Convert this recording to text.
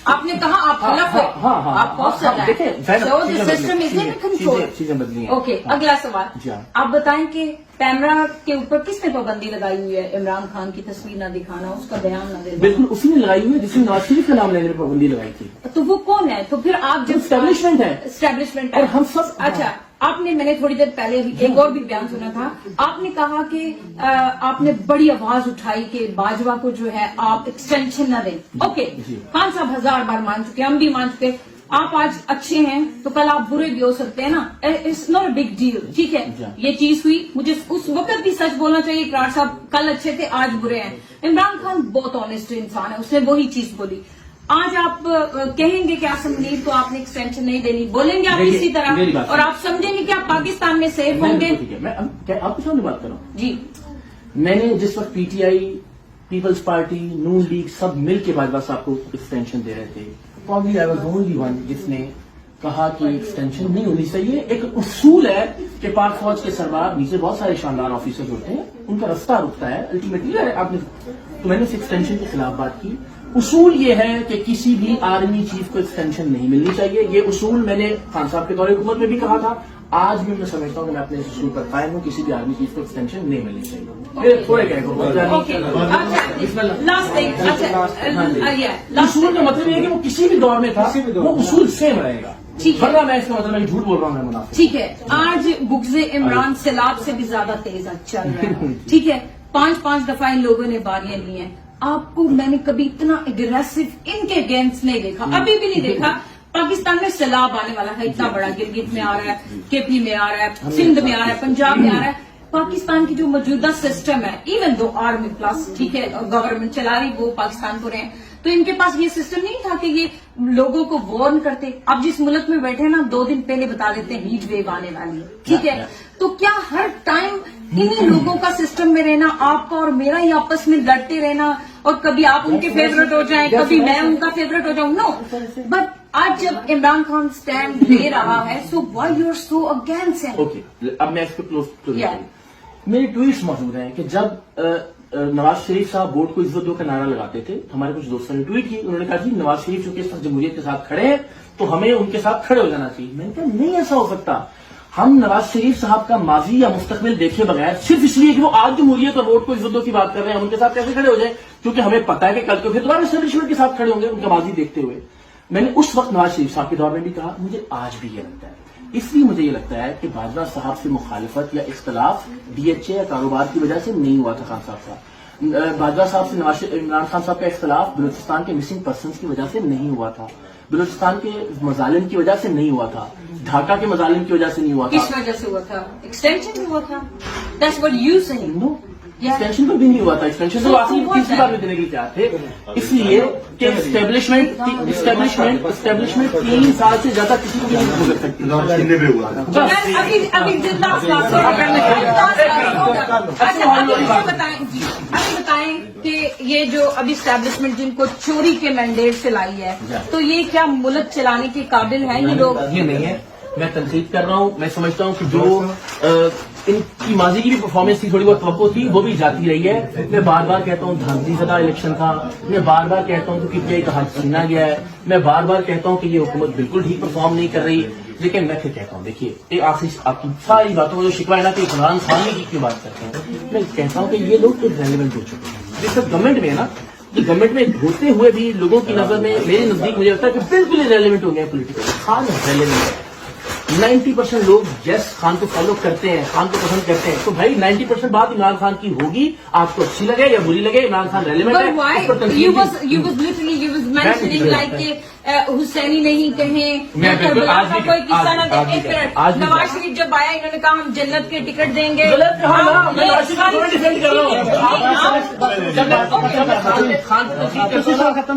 آپ نے کہا آپ خلف ہے, آپ خوف سے چیزیں بدلی ہیں. اوکے, اگلا سوال آپ بتائیں کہ کیمرہ کے اوپر کس نے پابندی لگائی ہوئی ہے عمران خان کی تصویر نہ دکھانا, اس کا بیان نہ دینا؟ بالکل اسی نے لگائی ہوئی ہے جس نے نواز شریف کا نام لینے میں پابندی لگائی تھی. تو وہ کون ہے؟ تو پھر آپ جب اسٹیبلشمنٹ ہے, اسٹیبلشمنٹ اور ہم سب. اچھا, آپ نے, میں نے تھوڑی دیر پہلے ایک اور بھی بیان سنا تھا, آپ نے کہا کہ آپ نے بڑی آواز اٹھائی کہ باجوہ کو جو ہے آپ ایکسٹینشن نہ دیں. اوکے, خان صاحب 1000 بار مان چکے, ہم بھی مان چکے. آپ آج اچھے ہیں تو کل آپ برے بھی ہو سکتے ہیں نا, it's not a big deal. ٹھیک ہے, یہ چیز ہوئی, مجھے اس وقت بھی سچ بولنا چاہیے. اقرار صاحب کل اچھے تھے, آج برے ہیں. عمران خان بہت آنےسٹ انسان ہے, اس نے وہی چیز بولی. آج آپ کہیں گے کہ آصم منیر کو آپ نے ایکسٹینشن نہیں دینی, بولیں گے آپ اسی طرح, اور آپ سمجھیں گے کہ آپ پاکستان میں سیف ہوں گے. میں آپ کے سامنے بات کر رہا ہوں. جی, میں نے جس وقت پی ٹی آئی, پیپلز پارٹی, نون لیگ سب مل کے باجوہ صاحب کو ایکسٹینشن دے رہے تھے, probably I was the only one جس نے کہا کہ ایکسٹینشن نہیں ہونی چاہیے. ایک اصول ہے کہ پاک فوج کے سربراہ نیچے بہت سارے شاندار آفیسر ہوتے ہیں, ان کا رستہ رکتا ہے الٹیمیٹلی. آپ نے, تو میں نے اس ایکسٹینشن کے خلاف بات کی. اصول یہ ہے کہ کسی بھی آرمی چیف کو ایکسٹینشن نہیں ملنی چاہیے. یہ اصول میں نے خان صاحب کے دور حکومت میں بھی کہا تھا, آج بھی میں سمجھتا ہوں کہ میں اپنے اس اصول پر قائم ہوں. کسی بھی آرمی چیف کو ایکسٹینشن نہیں ملنی چاہیے. تھوڑے کہہ اصول کا مطلب یہ ہے کہ وہ کسی بھی دور میں تھا, وہ اصول سیم رہے گا. ورنہ میں اس کا مطلب میں جھوٹ بول رہا ہوں, میں منافق. ٹھیک ہے, آج بغض عمران سیلاب سے بھی زیادہ تیز چل رہا ہے. ٹھیک ہے, 5 دفعہ ان لوگوں نے باریاں لی ہیں. آپ کو میں نے کبھی اتنا اگریسو ان کے اگینسٹ نہیں دیکھا, ابھی بھی نہیں دیکھا. پاکستان میں سیلاب آنے والا ہے, اتنا بڑا, گلگت میں آ رہا ہے, کے پی میں آ رہا ہے, سندھ میں آ رہا ہے, پنجاب میں آ رہا ہے. پاکستان کی جو موجودہ سسٹم ہے, ایون دو آرمی پلس, ٹھیک ہے, گورنمنٹ چلا رہی, وہ پاکستان کو رہے ہیں, تو ان کے پاس یہ سسٹم نہیں تھا کہ یہ لوگوں کو وارن کرتے. اب جس ملک میں بیٹھے نا, 2 دن پہلے بتا دیتے ہیں ہیٹ ویو آنے والی ہے. ٹھیک ہے, تو کیا ہر ٹائم انہیں لوگوں کا سسٹم میں رہنا, آپ کا اور میرا ہی آپس میں لڑتے رہنا, اور کبھی آپ ان کے فیوریٹ ہو جائیں, کبھی میں ان کا فیوریٹ ہو جاؤں؟ نو. بٹ آج جب عمران خان اسٹینڈ لے رہا ہے, so why you are so against ہم؟ اوکے, اب میں اس کو کلوز. میری ٹویٹس موجود ہیں کہ جب نواز شریف صاحب ووٹ کو عزت دو کا نعرہ لگاتے تھے, ہمارے کچھ دوستوں نے ٹویٹ کی, انہوں نے کہا جی نواز شریف چونکہ اس وقت جمہوریت کے ساتھ کھڑے ہیں تو ہمیں ان کے ساتھ کھڑے ہو جانا چاہیے. میں نے کہا نہیں ایسا ہو سکتا. ہم نواز شریف صاحب کا ماضی یا مستقبل دیکھے بغیر صرف اس لیے کہ وہ آج جمہوریت اور ووٹ کو عزت دو کی بات کر رہے ہیں, ہم ان کے ساتھ کیسے کھڑے ہو جائیں, کیونکہ ہمیں پتا ہے کہ کل کو پھر دوبارہ اسٹیبلشمنٹ کے ساتھ کھڑے ہوں گے ان کا ماضی دیکھتے ہوئے. میں نے اس وقت نواز شریف صاحب کے دور میں بھی کہا, مجھے آج بھی یہ لگتا ہے. اس لیے مجھے یہ لگتا ہے کہ باجوہ صاحب سے مخالفت یا اختلاف ڈی ایچ اے یا کاروبار کی وجہ سے نہیں ہوا تھا. خان صاحب باجوہ صاحب سے عمران خان صاحب کا اختلاف بلوچستان کے مسنگ پرسنز کی وجہ سے نہیں ہوا تھا, بلوچستان کے مظالم کی وجہ سے نہیں ہوا تھا, ڈھاکہ کے مظالم کی وجہ سے نہیں ہوا تھا. کس وجہ سے ہوا تھا؟ ایکسٹینشن میں ہوا تھا. That's what you saying. No, extension پر بھی نہیں ہوا تھا. ایکسٹینشن تو تیسری بار میں دینے کی تیار تھے, اس لیے کہ اسٹیبلشمنٹ 3 سال سے زیادہ کسی کو بھی نہیں ہو سکتی. ابھی بتائیں کہ یہ جو ابھی اسٹیبلشمنٹ جن کو چوری کے مینڈیٹ سے لائی ہے, تو یہ کیا ملک چلانے کے قابل ہیں یہ لوگ؟ یہ نہیں ہے, میں تنقید کر رہا ہوں. میں سمجھتا ہوں کہ جو ان کی ماضی کی بھی پرفارمنس تھی, تھوڑی بہت توقع تھی, وہ بھی جاتی رہی ہے. میں بار بار کہتا ہوں دھاندلی زدہ الیکشن تھا, میں بار بار کہتا ہوں کہ PTI کا ہاتھ چھینا گیا ہے, میں بار بار کہتا ہوں کہ یہ حکومت بالکل ٹھیک پرفارم نہیں کر رہی. لیکن میں پھر کہتا ہوں, دیکھیے ایک آخری آپ کی ساری باتوں کا جو شکوہ ہے نا کہ عمران خان کی کیوں بات کرتے ہیں, میں کہتا ہوں کہ یہ لوگ ریلیونٹ ہو چکے ہیں. جس وقت گورنمنٹ میں ہے نا, گورنمنٹ میں ہوتے ہوئے بھی لوگوں کی نظر میں, میرے نزدیک مجھے لگتا ہے کہ بالکل ریلیونٹ ہو گیا پولیٹیکل. خان ریلیونٹ ہے. 90% لوگ یس خان کو فالو کرتے ہیں, خان کو پسند کرتے ہیں, تو بھائی 90% بات عمران خان کی ہوگی, آپ کو اچھی لگے یا بری لگے, عمران خان ریلیونٹ ہے. حسینی نہیں کہیں, کوئی قصہ نہ دیں. نواز شریف جب آیا انہوں نے کہا ہم جنت کے ٹکٹ دیں گے. خان ختم